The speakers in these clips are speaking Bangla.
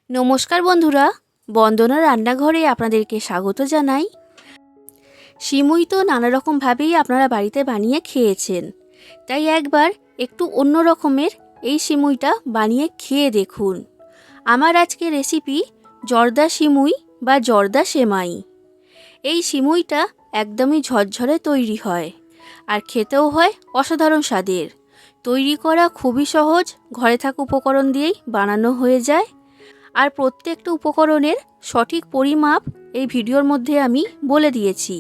নমস্কার বন্ধুরা, বন্দনা রান্নাঘরে আপনাদেরকে স্বাগত জানাই। সিমুই তো নানা রকমভাবেই আপনারা বাড়িতে বানিয়ে খেয়েছেন, তাই একবার একটু অন্য রকমের এই সিমুইটা বানিয়ে খেয়ে দেখুন। আমার আজকে রেসিপি জর্দা সিমুই বা জর্দা সেমাই। এই সিমুইটা একদমই ঝরঝরে তৈরি হয় আর খেতেও হয় অসাধারণ স্বাদের। তৈরি করা খুবই সহজ, ঘরে থাকা উপকরণ দিয়েই বানানো হয়ে যায়। আর প্রত্যেকটা উপকরণের সঠিক পরিমাপ এই ভিডিওর মধ্যে আমি বলে দিয়েছি।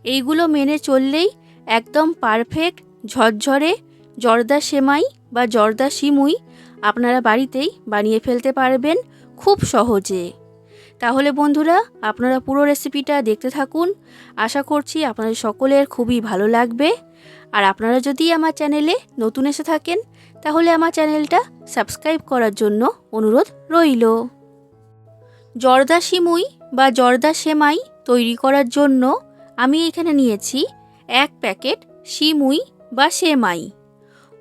এইগুলো মেনে চললেই একদম পারফেক্ট ঝরঝরে জর্দা সেমাই বা জর্দা সিমুই আপনারা বাড়িতেই বানিয়ে ফেলতে পারবেন খুব সহজে। তাহলে বন্ধুরা, আপনারা পুরো রেসিপিটা দেখতে থাকুন। আশা করছি আপনাদের সকলের খুবই ভালো লাগবে। আর আপনারা যদি আমার চ্যানেলে নতুন এসে থাকেন, তাহলে আমার চ্যানেলটা সাবস্ক্রাইব করার জন্য অনুরোধ রইল। জর্দা সিমুই বা জর্দা সেমাই তৈরি করার জন্য আমি এখানে নিয়েছি 1 প্যাকেট সিমুই বা সেমাই।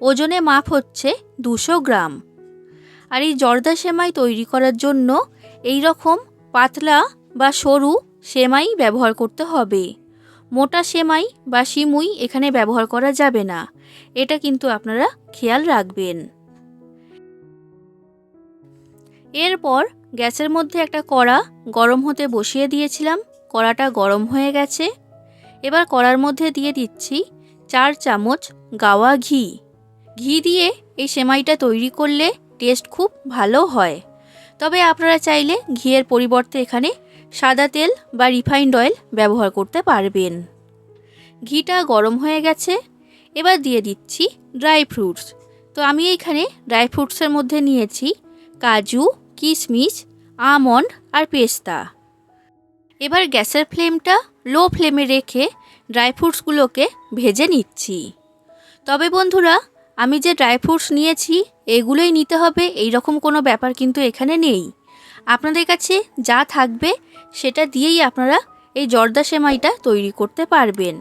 ওজনে মাপ হচ্ছে 200 গ্রাম। আর এই জর্দা সেমাই তৈরি করার জন্য এই রকম পাতলা বা সরু সেমাই ব্যবহার করতে হবে। মোটা সেমাই বা সিমুই এখানে ব্যবহার করা যাবে না, এটা কিন্তু আপনারা খেয়াল রাখবেন। এরপর গ্যাসের মধ্যে একটা কড়া গরম হতে বসিয়ে দিয়েছিলাম। কড়াটা গরম হয়ে গেছে। এবার কড়ার মধ্যে দিয়ে দিচ্ছি 4 চামচ গাওয়া ঘি। ঘি দিয়ে এই সেমাইটা তৈরি করলে টেস্ট খুব ভালো হয়। তবে আপনারা চাইলে ঘিয়ের পরিবর্তে এখানে সাদা তেল বা রিফাইন্ড অয়েল ব্যবহার করতে পারবেন। ঘিটা গরম হয়ে গেছে। এবার দিয়ে দিচ্ছি ড্রাই ফ্রুটস। তো আমি এইখানে ড্রাই ফ্রুটসের মধ্যে নিয়েছি কাজু, কিশমিশ, আমন্ড আর পেস্তা। এবার গ্যাসের ফ্লেমটা লো ফ্লেমে রেখে ড্রাই ফ্রুটসগুলোকে ভেজে নিচ্ছি। তবে বন্ধুরা, আমি যে ড্রাই ফ্রুটস নিয়েছি এগুলোই নিতে হবে এই রকম কোনো ব্যাপার কিন্তু এখানে নেই। আপনাদের কাছে যা থাকবে সেটা দিয়েই আপনারা এই জর্দা সেমাইটা তৈরি করতে পারবেন।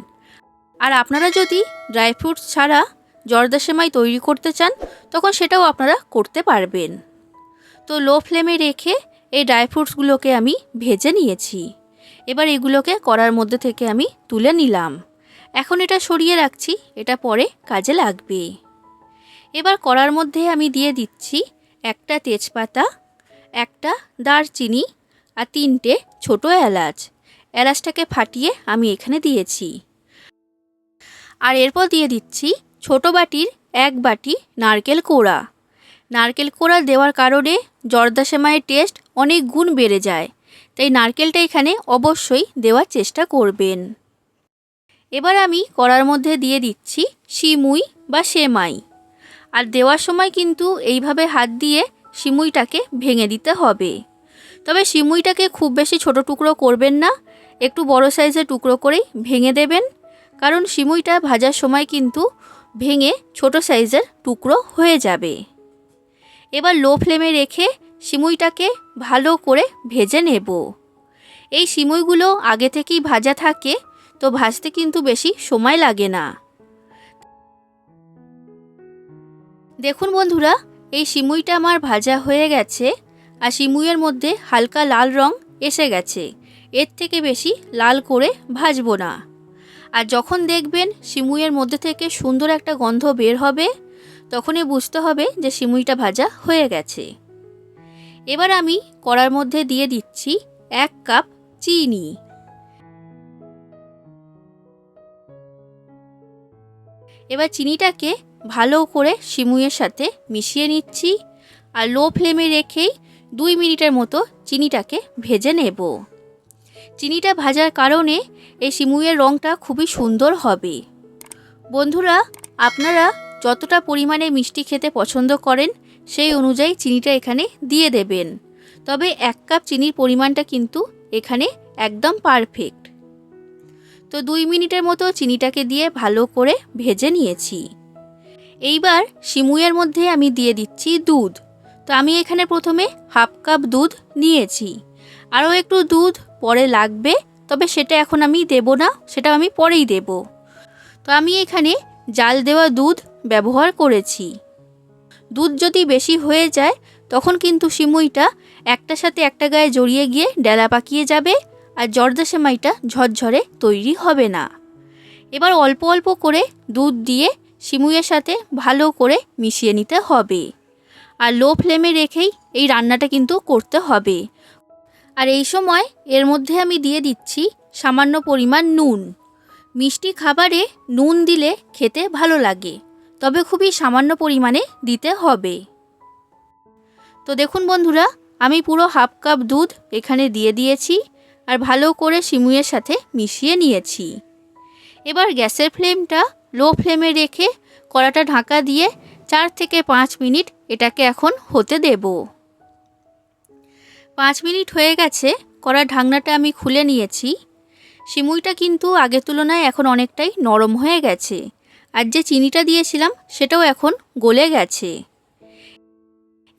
আর আপনারা যদি ড্রাই ফ্রুটস ছাড়া জর্দা সেমাই তৈরি করতে চান, তখন সেটাও আপনারা করতে পারবেন। তো লো ফ্লেমে রেখে এই ড্রাই ফ্রুটসগুলোকে আমি ভেজে নিয়েছি। এবার এগুলোকে কড়ার মধ্যে থেকে আমি তুলে নিলাম। এখন এটা সরিয়ে রাখছি, এটা পরে কাজে লাগবে। এবার কড়ার মধ্যে আমি দিয়ে দিচ্ছি একটা তেজপাতা, একটা দারচিনি আর 3টে ছোট এলাচ। এলাচটাকে ফাটিয়ে আমি এখানে দিয়েছি। আর এরপর দিয়ে দিচ্ছি ছোট বাটির 1 বাটি নারকেল কোড়া। নারকেল কোড়া দেওয়ার কারণে জর্দা সেমাইয়ের টেস্ট অনেক গুণ বেড়ে যায়, তাই নারকেলটা এখানে অবশ্যই দেওয়ার চেষ্টা করবেন। এবার আমি কড়ার মধ্যে দিয়ে দিচ্ছি সিমুই বা সেমাই। আর দেওয়ার সময় কিন্তু এইভাবে হাত দিয়ে সিমুইটাকে ভেঙে দিতে হবে। তবে সিমুইটাকে খুব বেশি ছোট টুকরো করবেন না, একটু বড় সাইজের টুকরো করেই ভেঙে দেবেন, কারণ সিমুইটা ভাজার সময় কিন্তু ভেঙে ছোট সাইজের টুকরো হয়ে যাবে। এবার লো ফ্লেমে রেখে সিমুইটাকে ভালো করে ভেজে নেব। এই সিমুইগুলো আগে থেকেই ভাজা থাকে, তো ভাজতে কিন্তু বেশি সময় লাগে না। দেখুন বন্ধুরা, এই সিমুইটা আমার ভাজা হয়ে গেছে আর সিমুইয়ের মধ্যে হালকা লাল রং এসে গেছে। এর থেকে বেশি লাল করে ভাজবো না। আর যখন দেখবেন সিমুইয়ের মধ্যে থেকে সুন্দর একটা গন্ধ বের হবে, তখনই বুঝতে হবে যে সিমুইটা ভাজা হয়ে গেছে। এবার আমি কড়ার মধ্যে দিয়ে দিচ্ছি 1 কাপ চিনি। এবার চিনিটাকে ভালো করে সিমুইয়ের সাথে মিশিয়ে নিচ্ছি। আর লো ফ্লেমে রেখেই 2 মিনিটের মতো চিনিটাকে ভেজে নেব। চিনিটা ভাজার কারণে এই সিমুইয়ের রঙটা খুবই সুন্দর হবে। বন্ধুরা, আপনারা যতটা পরিমাণে মিষ্টি খেতে পছন্দ করেন সেই অনুযায়ী চিনিটা এখানে দিয়ে দেবেন। তবে 1 কাপ চিনির পরিমাণটা কিন্তু এখানে একদম পারফেক্ট। তো 2 মিনিটের মতো চিনিটাকে দিয়ে ভালো করে ভেজে নিয়েছি। এইবার সিমুইয়ের মধ্যে আমি দিয়ে দিচ্ছি দুধ। তো আমি এখানে প্রথমে 1/2 কাপ দুধ নিয়েছি। আরও একটু দুধ পরে লাগবে, তবে সেটা এখন আমি দেব না, সেটা আমি পরেই দেব। তো আমি এখানে জাল দেওয়া দুধ ব্যবহার করেছি। দুধ যদি বেশি হয়ে যায় তখন কিন্তু সিমুইটা একটার সাথে একটা গায়ে জড়িয়ে গিয়ে ডেলা পাকিয়ে যাবে আর জর্দা সেমাইটা ঝরঝরে তৈরি হবে না। এবার অল্প অল্প করে দুধ দিয়ে সিমুইয়ের সাথে ভালো করে মিশিয়ে নিতে হবে। আর লো ফ্লেমে রেখেই এই রান্নাটা কিন্তু করতে হবে। আর এই সময় এর মধ্যে আমি দিয়ে দিচ্ছি সামান্য পরিমাণ নুন। মিষ্টি খাবারে নুন দিলে খেতে ভালো লাগে, তবে খুবই সামান্য পরিমাণে দিতে হবে। তো দেখুন বন্ধুরা, আমি পুরো হাফ কাপ দুধ এখানে দিয়ে দিয়েছি আর ভালো করে সিমুইয়ের সাথে মিশিয়ে নিয়েছি। এবার গ্যাসের ফ্লেমটা লো ফ্লেমে রেখে কড়াটা ঢাকা দিয়ে 4 থেকে 5 মিনিট এটাকে এখন হতে দেব। 5 মিনিট হয়ে গেছে, কড়ার ঢাকনাটা আমি খুলে নিয়েছি। সিমুইটা কিন্তু আগের তুলনায় এখন অনেকটাই নরম হয়ে গেছে, আর যে চিনিটা দিয়েছিলাম সেটাও এখন গলে গেছে।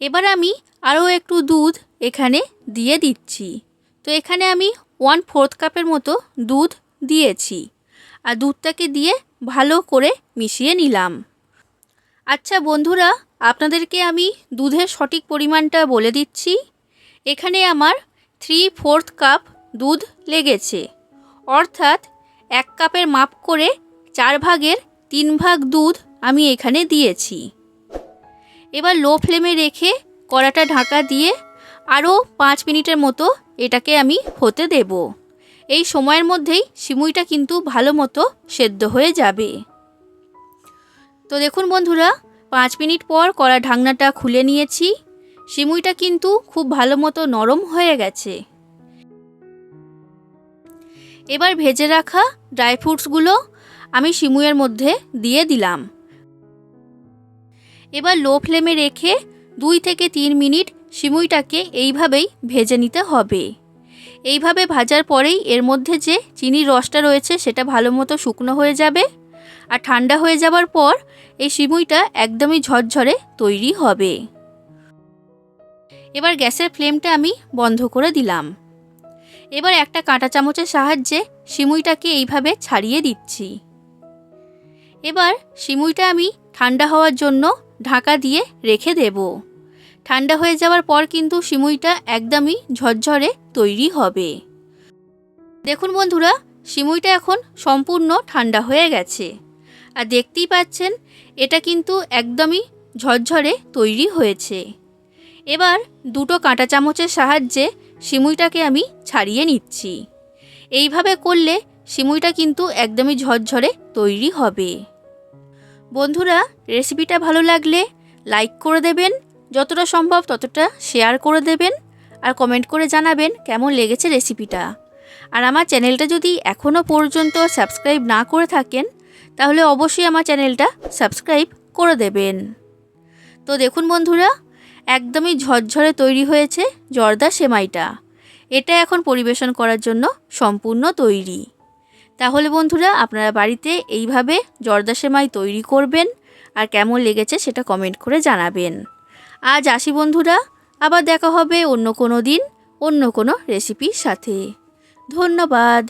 এবার আমি আরও একটু দুধ এখানে দিয়ে দিচ্ছি। তো এখানে আমি 1/4 কাপের মতো দুধ দিয়েছি আর দুধটাকে দিয়ে ভালো করে মিশিয়ে নিলাম। আচ্ছা বন্ধুরা, আপনাদেরকে আমি দুধের সঠিক পরিমাণটা বলে দিচ্ছি। এখানে আমার 3/4 কাপ দুধ লেগেছে, অর্থাৎ 1 কাপের মাপ করে 4 ভাগের 3 ভাগ দুধ আমি এখানে দিয়েছি। এবার লো ফ্লেমে রেখে কড়াটা ঢাকা দিয়ে আরও 5 মিনিটের মতো এটাকে আমি হতে দেব। এই সময়ের মধ্যেই সিমুইটা কিন্তু ভালো মতো সেদ্ধ হয়ে যাবে। তো দেখুন বন্ধুরা, 5 মিনিট পর কড়া ঢাকনাটা খুলে নিয়েছি। সিমুইটা কিন্তু খুব ভালো মতো নরম হয়ে গেছে। এবার ভেজে রাখা ড্রাই ফ্রুটসগুলো আমি সিমুইয়ের মধ্যে দিয়ে দিলাম। এবার লো ফ্লেমে রেখে 2 থেকে 3 মিনিট সিমুইটাকে এইভাবেই ভেজে নিতে হবে। এইভাবে ভাজার পরেই এর মধ্যে যে চিনির রসটা রয়েছে সেটা ভালো মতো শুকনো হয়ে যাবে, আর ঠান্ডা হয়ে যাবার পর এই সিমুইটা একদমই ঝরঝরে তৈরি হবে। এবার গ্যাসের ফ্লেমটা আমি বন্ধ করে দিলাম। এবার একটা কাঁটা চামচের সাহায্যে সিমুইটাকে এইভাবে ছাড়িয়ে দিচ্ছি। এবার সিমুইটা আমি ঠান্ডা হওয়ার জন্য ঢাকা দিয়ে রেখে দেব। ঠান্ডা হয়ে যাওয়ার পর কিন্তু সিমুইটা একদমই ঝরঝরে তৈরি হবে। দেখুন বন্ধুরা, সিমুইটা এখন সম্পূর্ণ ঠান্ডা হয়ে গেছে আর দেখতেই পাচ্ছেন এটা কিন্তু একদমই ঝরঝরে তৈরি হয়েছে। এবার দুটো কাঁটা চামচের সাহায্যে সিমুইটাকে আমি ছাড়িয়ে নিচ্ছি। এইভাবে করলে সিমুইটা কিন্তু একদমই ঝরঝরে তৈরি হবে। বন্ধুরা, রেসিপিটা ভালো লাগলে লাইক করে দেবেন, যতটা সম্ভব ততটা শেয়ার করে দেবেন আর কমেন্ট করে জানাবেন কেমন লেগেছে রেসিপিটা। আর আমার চ্যানেলটা যদি এখনও পর্যন্ত সাবস্ক্রাইব না করে থাকেন তাহলে অবশ্যই আমার চ্যানেলটা সাবস্ক্রাইব করে দেবেন। তো দেখুন বন্ধুরা, একদমই ঝরঝরে তৈরি হয়েছে জর্দা সেমাইটা। এটা এখন পরিবেশন করার জন্য সম্পূর্ণ তৈরি। তাহলে বন্ধুরা, আপনারা বাড়িতে এইভাবে জর্দা সেমাই তৈরি করবেন আর কেমন লেগেছে সেটা কমেন্ট করে জানাবেন। আজ আসি বন্ধুরা, আবার দেখা হবে অন্য কোনো দিন অন্য কোনো রেসিপির সাথে। ধন্যবাদ।